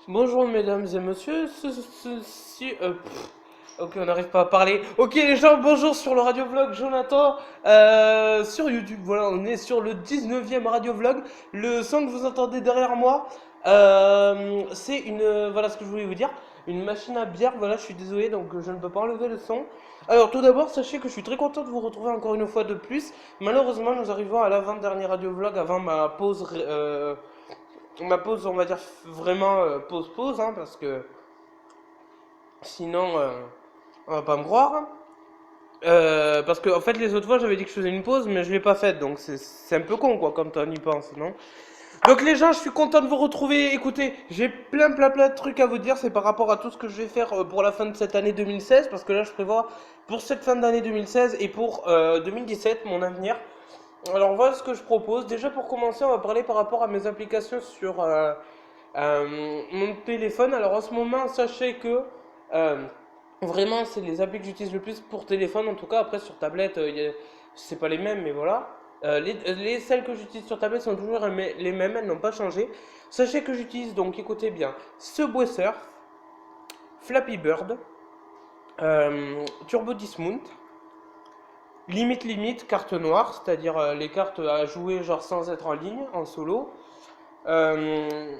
Bonjour mesdames et messieurs, ok, on n'arrive pas à parler. Ok les gens, bonjour sur le radio-vlog Jonathan, sur YouTube, voilà, on est sur le 19e radio-vlog. Le son que vous entendez derrière moi, c'est voilà ce que je voulais vous dire, une machine à bière, voilà, je suis désolé, donc je ne peux pas enlever le son. Alors tout d'abord, sachez que je suis très content de vous retrouver encore une fois de plus. Malheureusement, nous arrivons à l'avant-dernier radio-vlog avant ma pause, on va dire vraiment pause, hein, parce que sinon, on va pas me croire. Parce que en fait, les autres fois, j'avais dit que je faisais une pause, mais je l'ai pas faite, donc c'est un peu con, quoi, comme on y pense, non? Donc les gens, je suis content de vous retrouver. Écoutez, j'ai plein de trucs à vous dire. C'est par rapport à tout ce que je vais faire pour la fin de cette année 2016, parce que là, je prévois pour cette fin d'année 2016 et pour 2017 mon avenir. Alors voilà ce que je propose. Déjà pour commencer, on va parler par rapport à mes applications sur mon téléphone. Alors en ce moment, sachez que euh, vraiment c'est les applis que j'utilise le plus pour téléphone. En tout cas, après sur tablette, c'est pas les mêmes, mais voilà. Celles que j'utilise sur tablette sont toujours les mêmes, elles n'ont pas changé. Sachez que j'utilise donc, écoutez bien, Subway Surf, Flappy Bird, Turbo Dismount, Limite, carte noire, c'est-à-dire les cartes à jouer genre sans être en ligne, en solo. Euh,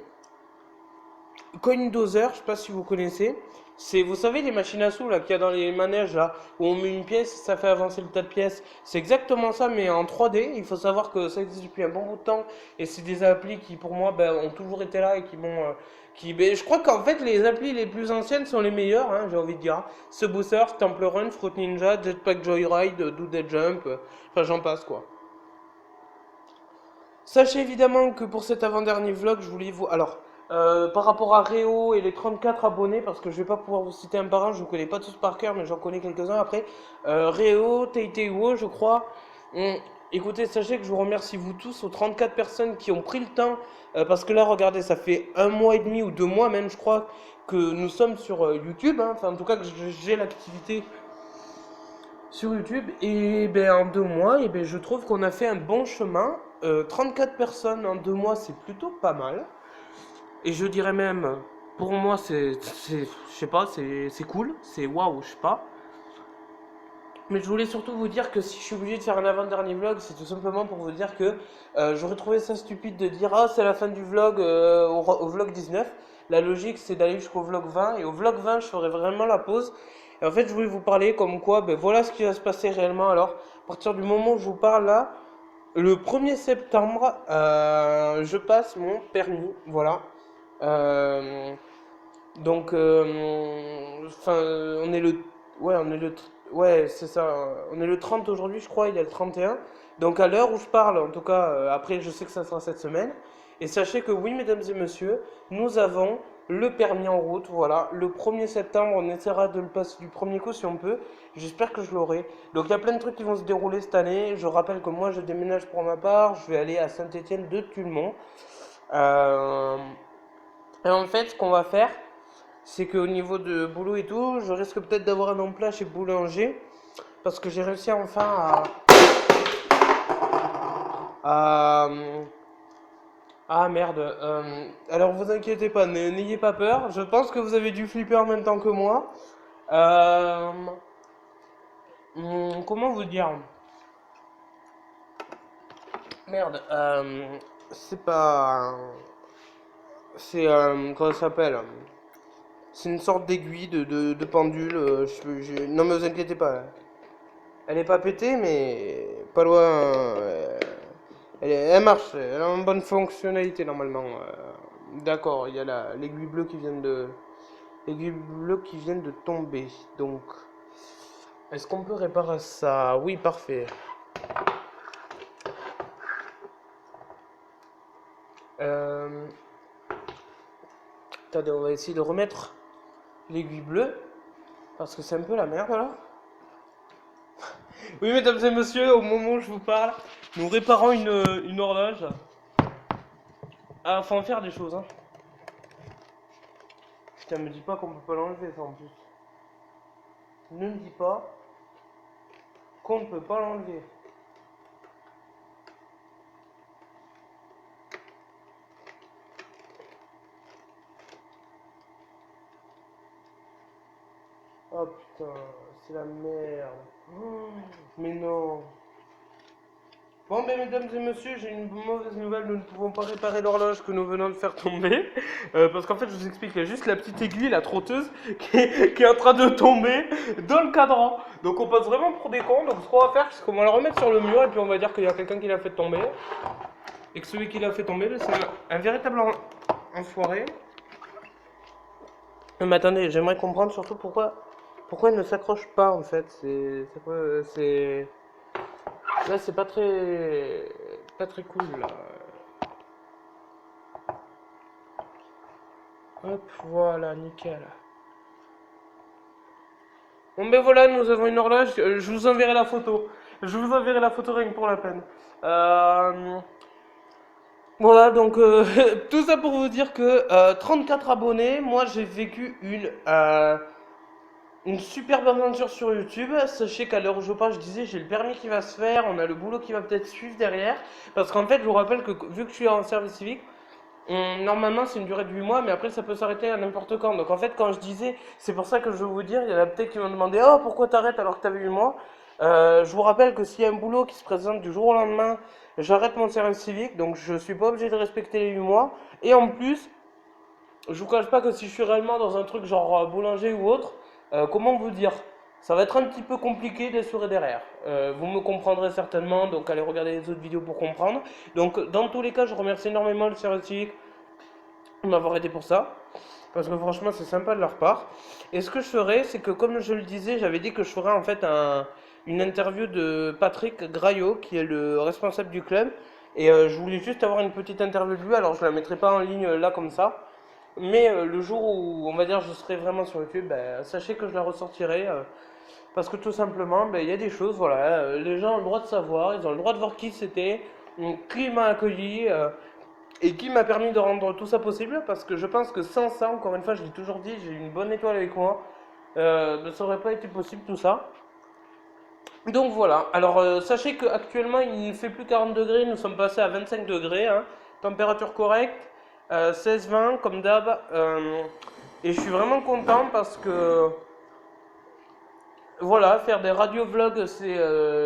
Coin Dozer, je sais pas si vous connaissez. C'est, vous savez, les machines à sous là qu'il y a dans les manèges là, où on met une pièce, ça fait avancer le tas de pièces. C'est exactement ça, mais en 3D. Il faut savoir que ça existe depuis un bon bout de temps, et c'est des applis qui, pour moi, ben, ont toujours été là et qui m'ont, ben, je crois qu'en fait, les applis les plus anciennes sont les meilleures, hein, j'ai envie de dire. Subwoofer, Surf, Temple Run, Fruit Ninja, Jetpack Joyride, Do Dead Jump, enfin j'en passe quoi. Sachez évidemment que pour cet avant-dernier vlog, je voulais vous... Alors, par rapport à Réo et les 34 abonnés, parce que je vais pas pouvoir vous citer un par un, je ne connais pas tous par cœur, mais j'en connais quelques-uns après. Réo, Teiteiwo, je crois. Hum, Écoutez, sachez que je vous remercie vous tous, aux 34 personnes qui ont pris le temps, parce que là, regardez, ça fait un mois et demi ou 2 mois même, je crois, que nous sommes sur YouTube, hein. Enfin, en tout cas, que j'ai l'activité sur YouTube. Et ben, en 2 mois, et ben, je trouve qu'on a fait un bon chemin. 34 personnes en 2 mois, c'est plutôt pas mal. Et je dirais même, pour moi, je sais pas, c'est cool, c'est waouh, je sais pas. Mais je voulais surtout vous dire que si je suis obligé de faire un avant-dernier vlog, c'est tout simplement pour vous dire que j'aurais trouvé ça stupide de dire ah c'est la fin du vlog au vlog 19. La logique c'est d'aller jusqu'au vlog 20 et au vlog 20 je ferai vraiment la pause. Et en fait je voulais vous parler comme quoi ben voilà ce qui va se passer réellement. Alors à partir du moment où je vous parle là, le 1er septembre je passe mon permis, voilà. Euh, enfin, on est le, ouais, ouais, c'est ça. On est le 30 aujourd'hui, je crois. Il est le 31. Donc, à l'heure où je parle, en tout cas, après, je sais que ça sera cette semaine. Et sachez que oui, mesdames et messieurs, nous avons le permis en route. Voilà, le 1er septembre, on essaiera de le passer du premier coup si on peut. J'espère que je l'aurai. Donc, il y a plein de trucs qui vont se dérouler cette année. Je rappelle que moi, je déménage pour ma part. Je vais aller à Saint-Étienne de Tulmont. Euh, et en fait, ce qu'on va faire, c'est qu'au niveau de boulot et tout, je risque peut-être d'avoir un emploi chez Boulanger parce que j'ai réussi enfin à ah merde. Alors vous inquiétez pas, n'ayez pas peur. Je pense que vous avez dû flipper en même temps que moi. Euh, Comment vous dire? Merde. C'est pas. C'est comment ça s'appelle? C'est une sorte d'aiguille de pendule. Non mais vous inquiétez pas. Elle est pas pétée, mais pas loin. Elle marche, elle a une bonne fonctionnalité normalement. D'accord, il y a l'aiguille bleue qui vient de tomber. Donc, est-ce qu'on peut réparer ça? Oui, parfait. Euh, Attendez, on va essayer de remettre l'aiguille bleue parce que c'est un peu la merde là. Oui, mesdames et messieurs, au moment où je vous parle, nous réparons une horloge. Ah, faut en faire des choses, hein. Putain, me dis pas qu'on peut pas l'enlever, ça en plus. Ne me dis pas qu'on ne peut pas l'enlever. Oh putain, c'est la merde. Oh, mais non. Bon, ben, mesdames et messieurs, j'ai une mauvaise nouvelle. Nous ne pouvons pas réparer l'horloge que nous venons de faire tomber. Parce qu'en fait, je vous explique, il y a juste la petite aiguille, la trotteuse, qui est en train de tomber dans le cadran. Donc, on passe vraiment pour des cons. Donc, ce qu'on va faire, c'est qu'on va la remettre sur le mur et puis on va dire qu'il y a quelqu'un qui l'a fait tomber. Et que celui qui l'a fait tomber, c'est un véritable enfoiré. Mais attendez, j'aimerais comprendre surtout pourquoi elle ne s'accroche pas en fait. C'est quoi, c'est. Là, c'est pas très cool là. Hop, voilà, nickel. Bon ben voilà, nous avons une horloge. Je vous enverrai la photo. Je vous enverrai la photo rien que pour la peine. Euh, Voilà, donc tout ça pour vous dire que 34 abonnés, moi j'ai vécu une superbe aventure sur YouTube. Sachez qu'à l'heure où je parle, je disais, j'ai le permis qui va se faire, on a le boulot qui va peut-être suivre derrière. Parce qu'en fait, je vous rappelle que vu que je suis en service civique, normalement c'est une durée de 8 mois, mais après ça peut s'arrêter à n'importe quand. Donc en fait, quand je disais, c'est pour ça que je veux vous dire, il y en a peut-être qui m'ont demandé, oh pourquoi t'arrêtes alors que t'avais 8 mois. Je vous rappelle que s'il y a un boulot qui se présente du jour au lendemain, j'arrête mon service civique, donc je suis pas obligé de respecter les 8 mois. Et en plus, je vous cache pas que si je suis réellement dans un truc genre boulanger ou autre, comment vous dire, ça va être un petit peu compliqué d'assurer derrière. Vous me comprendrez certainement, donc allez regarder les autres vidéos pour comprendre. Donc dans tous les cas, je remercie énormément le service civique de m'avoir aidé pour ça. Parce que franchement, c'est sympa de leur part. Et ce que je ferais, c'est que comme je le disais, j'avais dit que je ferais en fait une interview de Patrick Graillot, qui est le responsable du club. Et je voulais juste avoir une petite interview de lui, alors je la mettrai pas en ligne là comme ça. Mais le jour où, on va dire, je serai vraiment sur YouTube, ben, sachez que je la ressortirai. Parce que tout simplement, ben, il y a des choses, voilà, les gens ont le droit de savoir, ils ont le droit de voir qui c'était, qui m'a accueilli, et qui m'a permis de rendre tout ça possible. Parce que je pense que sans ça, encore une fois, je l'ai toujours dit, j'ai une bonne étoile avec moi. Ça aurait pas été possible tout ça. Donc voilà, alors sachez qu'actuellement il ne fait plus 40 degrés, nous sommes passés à 25 degrés, hein. Température correcte, 16-20 comme d'hab, et je suis vraiment content parce que voilà, faire des radio-vlogs, moi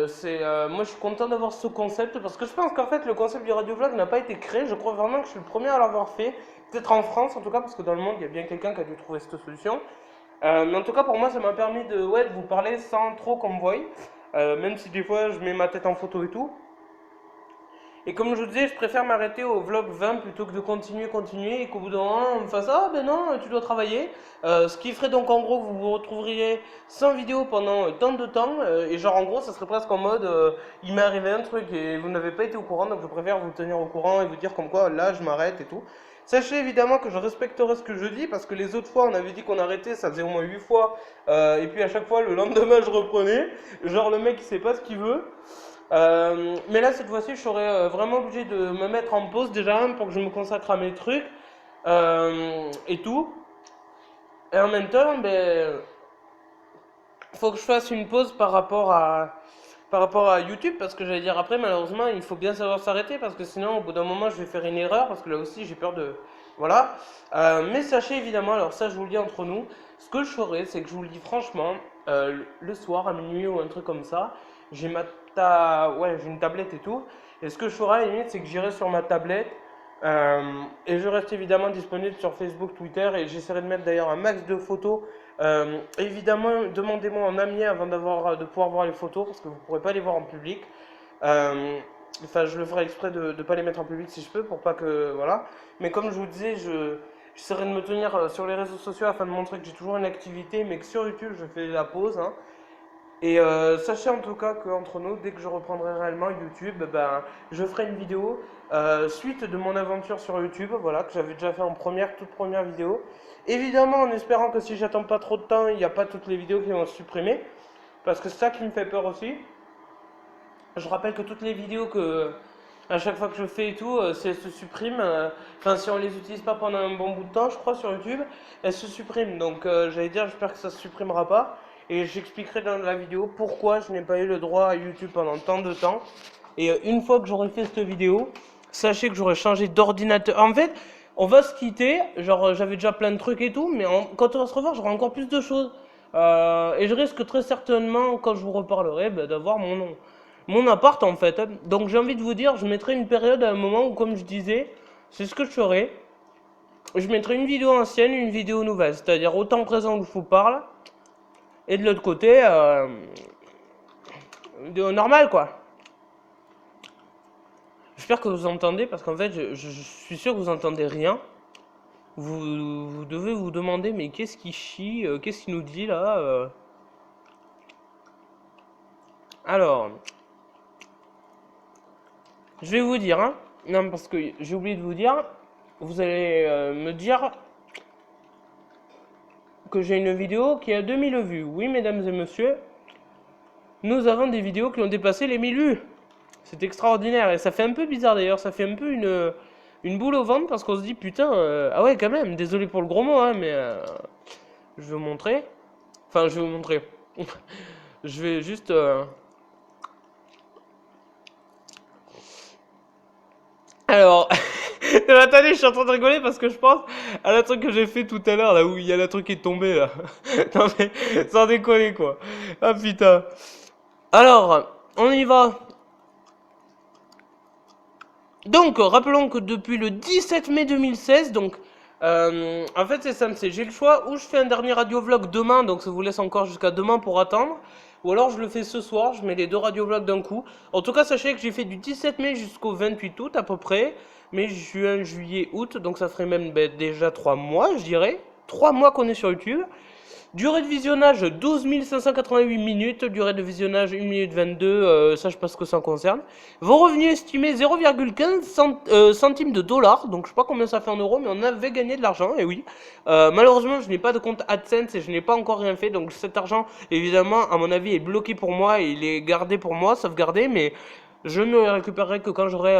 je suis content d'avoir ce concept parce que je pense qu'en fait le concept du radio-vlog n'a pas été créé, je crois vraiment que je suis le premier à l'avoir fait, peut-être en France en tout cas parce que dans le monde il y a bien quelqu'un qui a dû trouver cette solution. Mais en tout cas, pour moi, ça m'a permis ouais, de vous parler sans trop qu'on me voie. Même si des fois, je mets ma tête en photo et tout. Et comme je vous disais, je préfère m'arrêter au vlog 20 plutôt que de continuer, et qu'au bout d'un moment, on me fasse ah ben non, tu dois travailler. Ce qui ferait donc en gros que vous vous retrouveriez sans vidéo pendant tant de temps. Et genre, en gros, ça serait presque en mode il m'est arrivé un truc et vous n'avez pas été au courant, donc je préfère vous tenir au courant et vous dire comme quoi là, je m'arrête et tout. Sachez évidemment que je respecterai ce que je dis parce que les autres fois on avait dit qu'on arrêtait, ça faisait au moins 8 fois, et puis à chaque fois le lendemain je reprenais. Genre le mec il sait pas ce qu'il veut. Mais là cette fois-ci je serais vraiment obligé de me mettre en pause déjà pour que je me consacre à mes trucs et tout. Et en même temps, ben, faut que je fasse une pause par rapport à YouTube parce que j'allais dire après malheureusement il faut bien savoir s'arrêter parce que sinon au bout d'un moment je vais faire une erreur parce que là aussi j'ai peur de voilà. Mais sachez évidemment, alors ça je vous le dis entre nous, ce que je ferai c'est que je vous le dis franchement, le soir à minuit ou un truc comme ça, ouais, j'ai une tablette et tout, et ce que je ferai à la limite c'est que j'irai sur ma tablette et je reste évidemment disponible sur Facebook, Twitter, et j'essaierai de mettre d'ailleurs un max de photos. Évidemment, demandez-moi en ami avant de pouvoir voir les photos, parce que vous ne pourrez pas les voir en public. Enfin, je le ferai exprès de ne pas les mettre en public si je peux, pour pas que... Voilà. Mais comme je vous disais, j'essaierai de me tenir sur les réseaux sociaux afin de montrer que j'ai toujours une activité, mais que sur YouTube, je fais la pause, hein. Et sachez en tout cas qu'entre nous, dès que je reprendrai réellement YouTube, ben, je ferai une vidéo suite de mon aventure sur YouTube, voilà, que j'avais déjà fait en toute première vidéo. Évidemment, en espérant que si j'attends pas trop de temps, il n'y a pas toutes les vidéos qui vont se supprimer, parce que c'est ça qui me fait peur aussi. Je rappelle que toutes les vidéos à chaque fois que je fais et tout, si elles se suppriment, enfin si on les utilise pas pendant un bon bout de temps, je crois, sur YouTube, elles se suppriment. Donc j'allais dire, j'espère que ça se supprimera pas. Et j'expliquerai dans la vidéo pourquoi je n'ai pas eu le droit à YouTube pendant tant de temps. Et une fois que j'aurai fait cette vidéo, sachez que j'aurai changé d'ordinateur. En fait, on va se quitter, genre j'avais déjà plein de trucs et tout, mais quand on va se revoir, j'aurai encore plus de choses. Et je risque très certainement, quand je vous reparlerai, bah, d'avoir mon appart en fait. Donc j'ai envie de vous dire, je mettrai une période à un moment où, comme je disais, c'est ce que je ferai. Je mettrai une vidéo ancienne, une vidéo nouvelle. C'est-à-dire autant présent que je vous parle. Et de l'autre côté, vidéo normale quoi. J'espère que vous entendez, parce qu'en fait, je suis sûr que vous entendez rien. Vous devez vous demander, mais qu'est-ce qui chie, qu'est-ce qu'il nous dit là Alors, je vais vous dire, hein. Non, parce que j'ai oublié de vous dire, vous allez me dire que j'ai une vidéo qui a 2000 vues. Oui, mesdames et messieurs, nous avons des vidéos qui ont dépassé les 1000 vues. C'est extraordinaire, et ça fait un peu bizarre d'ailleurs, ça fait un peu une boule au ventre, parce qu'on se dit, putain, ah ouais, quand même, désolé pour le gros mot, hein, mais je vais vous montrer. Enfin, je vais vous montrer. Je vais juste... Alors, attendez, je suis en train de rigoler parce que je pense à la truc que j'ai fait tout à l'heure, là où il y a la truc qui est tombée, là. Non mais, sans déconner, quoi. Ah putain. Alors, on y va. Donc, rappelons que depuis le 17 mai 2016, donc, en fait c'est simple, j'ai le choix, ou je fais un dernier radio-vlog demain, donc ça vous laisse encore jusqu'à demain pour attendre, ou alors je le fais ce soir, je mets les deux radio-vlogs d'un coup. En tout cas, sachez que j'ai fait du 17 mai jusqu'au 28 août à peu près, mai, juin, juillet, août, donc ça ferait même déjà 3 mois, je dirais. 3 mois qu'on est sur YouTube. Durée de visionnage 12 588 minutes, durée de visionnage 1 minute 22, ça je pense que ça concerne. Vos revenus estimés 0,15 centimes de dollars, donc je sais pas combien ça fait en euros, mais on avait gagné de l'argent, et oui. Malheureusement, je n'ai pas de compte AdSense et je n'ai pas encore rien fait, donc cet argent, évidemment, à mon avis, est bloqué pour moi et il est gardé pour moi, sauvegardé, mais je ne le récupérerai que quand j'aurai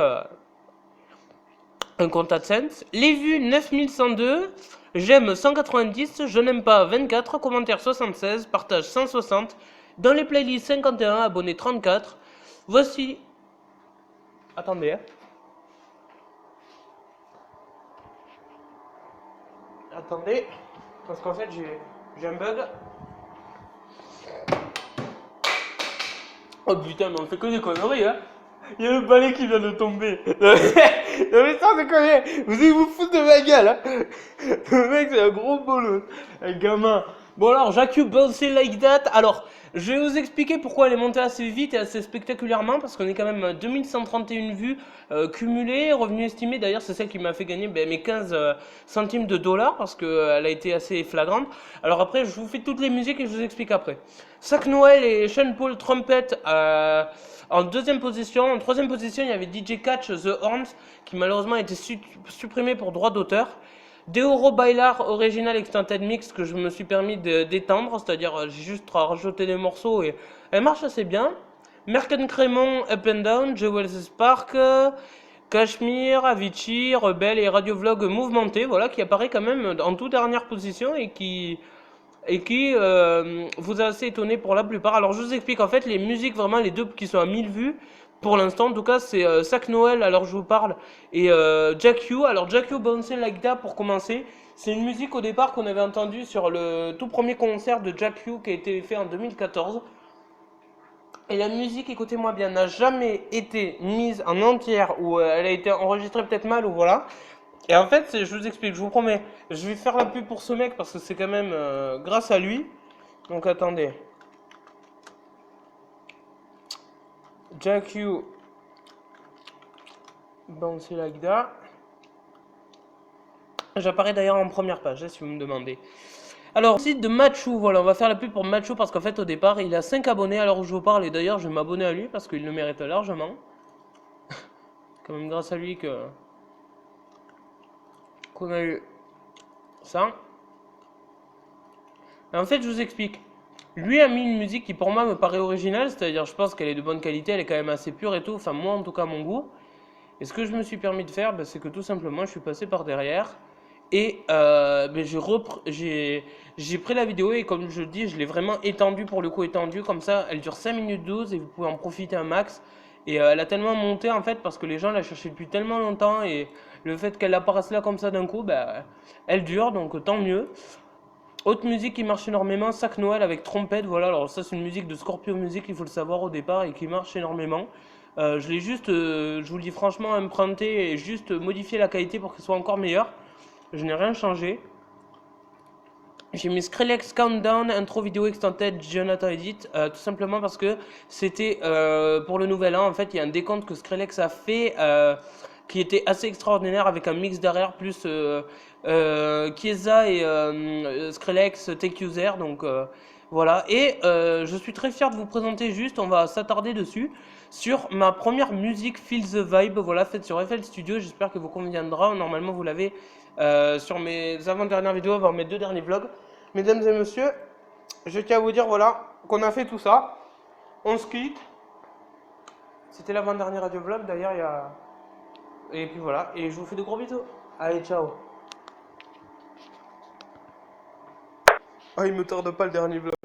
un compte AdSense. Les vues 9102. J'aime 190, je n'aime pas 24, commentaires 76, partage 160, dans les playlists 51, abonnés 34. Voici... Attendez, hein. Attendez, parce qu'en fait j'ai un bug. Oh putain, mais on fait que des conneries, hein. Il y a le balai qui vient de tomber. Non mais sans déconner, vous allez vous foutre de ma gueule, hein. Le mec c'est un gros bolos, un gamin. Bon alors, Jacques Bouncy Like That. Alors, je vais vous expliquer pourquoi elle est montée assez vite et assez spectaculairement, parce qu'on est quand même à 2131 vues cumulées, revenu estimé. D'ailleurs, c'est celle qui m'a fait gagner mes 15 centimes de dollars, parce qu'elle a été assez flagrante. Alors après, je vous fais toutes les musiques et je vous explique après. Sac Noël et Sean Paul Trumpet en deuxième position. En troisième position, il y avait DJ Catch The Horns, qui malheureusement a été supprimé pour droit d'auteur. Deoro Bailar Original Extended Mix que je me suis permis d'étendre, c'est-à-dire j'ai juste rajouté des morceaux et elle marche assez bien. Merken Crémon Up and Down, Jewels Spark, Cashmere, Avicii, Rebelle et Radio Vlog Mouvementé, voilà, qui apparaît quand même en toute dernière position et qui vous a assez étonné pour la plupart. Alors je vous explique en fait les musiques, vraiment les deux qui sont à 1000 vues. Pour l'instant, en tout cas, c'est Sac Noël, alors je vous parle, et Jack You. Alors Jack You Bouncing Like That pour commencer. C'est une musique au départ qu'on avait entendue sur le tout premier concert de Jack You qui a été fait en 2014. Et la musique, écoutez-moi bien, n'a jamais été mise en entière ou elle a été enregistrée peut-être mal ou voilà. Et en fait, je vous explique, je vous promets, je vais faire la pub pour ce mec parce que c'est quand même grâce à lui. Donc attendez. Jack You Bouncy Like That. J'apparais d'ailleurs en première page, si vous me demandez. Alors, site de Machu, voilà, on va faire la pub pour Machu parce qu'en fait, au départ, il a 5 abonnés à l'heure où je vous parle. Et d'ailleurs, je vais m'abonner à lui parce qu'il le mérite largement. Quand même grâce à lui qu'on a eu ça. Et en fait, je vous explique. Lui a mis une musique qui pour moi me paraît originale, c'est-à-dire je pense qu'elle est de bonne qualité, elle est quand même assez pure et tout, enfin moi en tout cas mon goût. Et ce que je me suis permis de faire, c'est que tout simplement je suis passé par derrière et j'ai pris la vidéo et comme je dis, je l'ai vraiment étendue pour le coup étendue, comme ça elle dure 5 minutes 12 et vous pouvez en profiter un max. Et elle a tellement monté en fait parce que les gens la cherchaient depuis tellement longtemps et le fait qu'elle apparaisse là comme ça d'un coup, elle dure donc tant mieux. Autre musique qui marche énormément, Sac Noël avec trompette, voilà, alors ça c'est une musique de Scorpio Music, il faut le savoir au départ, et qui marche énormément. Je l'ai juste, je vous le dis franchement, emprunté et juste modifié la qualité pour qu'elle soit encore meilleure. Je n'ai rien changé. J'ai mis Skrillex Countdown, intro vidéo extended Jonathan Edit, tout simplement parce que c'était pour le nouvel an. En fait, il y a un décompte que Skrillex a fait qui était assez extraordinaire avec un mix derrière, plus Chiesa et Skrillex Take User. Donc voilà. Et je suis très fier de vous présenter juste, on va s'attarder dessus, sur ma première musique Feel the Vibe, voilà, faite sur FL Studio. J'espère que vous conviendra. Normalement, vous l'avez sur mes avant-dernières vidéos, voire mes 2 derniers vlogs. Mesdames et messieurs, je tiens à vous dire voilà qu'on a fait tout ça. On se quitte. C'était l'avant-dernier radio vlog d'ailleurs. Et puis voilà. Et je vous fais de gros bisous. Allez, ciao. Ah, il me tarde pas le dernier vlog.